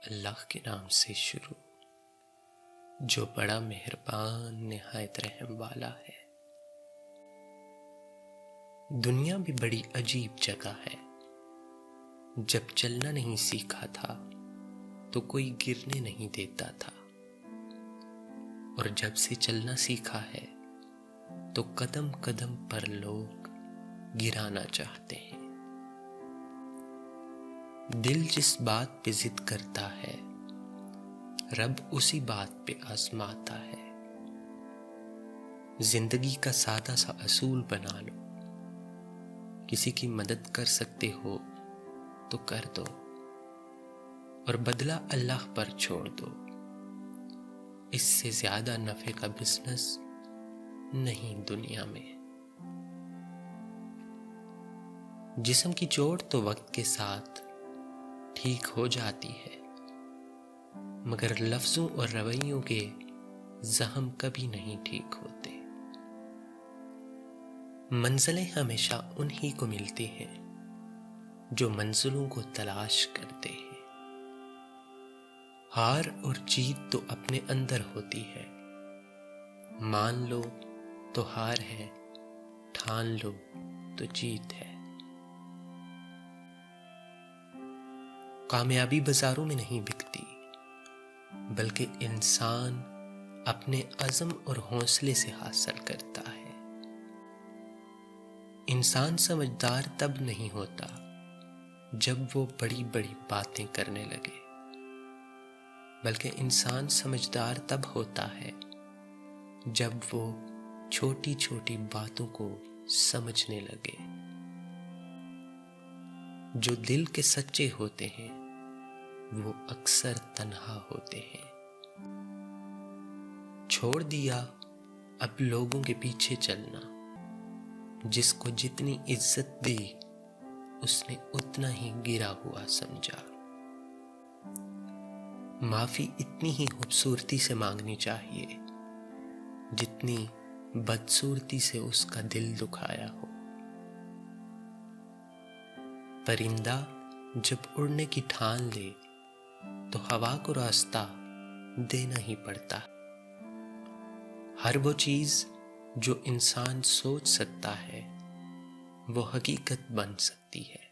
اللہ کے نام سے شروع جو بڑا مہربان نہایت رحم والا ہے۔ دنیا بھی بڑی عجیب جگہ ہے۔ جب چلنا نہیں سیکھا تھا تو کوئی گرنے نہیں دیتا تھا، اور جب سے چلنا سیکھا ہے تو قدم قدم پر لوگ گرانا چاہتے ہیں۔ دل جس بات پہ ضد کرتا ہے رب اسی بات پہ آزماتا ہے۔ زندگی کا سادہ سا اصول بنا لو، کسی کی مدد کر سکتے ہو تو کر دو، اور بدلہ اللہ پر چھوڑ دو۔ اس سے زیادہ نفع کا بزنس نہیں دنیا میں۔ جسم کی چوٹ تو وقت کے ساتھ ٹھیک ہو جاتی ہے، مگر لفظوں اور رویوں کے زخم کبھی نہیں ٹھیک ہوتے۔ منزلیں ہمیشہ انہی کو ملتی ہیں جو منزلوں کو تلاش کرتے ہیں۔ ہار اور جیت تو اپنے اندر ہوتی ہے، مان لو تو ہار ہے، ٹھان لو تو جیت ہے۔ کامیابی بازاروں میں نہیں بکتی، بلکہ انسان اپنے عزم اور حوصلے سے حاصل کرتا ہے۔ انسان سمجھدار تب نہیں ہوتا جب وہ بڑی بڑی باتیں کرنے لگے، بلکہ انسان سمجھدار تب ہوتا ہے جب وہ چھوٹی چھوٹی باتوں کو سمجھنے لگے۔ جو دل کے سچے ہوتے ہیں وہ اکثر تنہا ہوتے ہیں۔ چھوڑ دیا اب لوگوں کے پیچھے چلنا، جس کو جتنی عزت دی اس نے اتنا ہی گرا ہوا سمجھا۔ معافی اتنی ہی خوبصورتی سے مانگنی چاہیے جتنی بدصورتی سے اس کا دل دکھایا ہو۔ پرندہ جب اڑنے کی ٹھان لے تو ہوا کو راستہ دینا ہی پڑتا۔ ہر وہ چیز جو انسان سوچ سکتا ہے وہ حقیقت بن سکتی ہے۔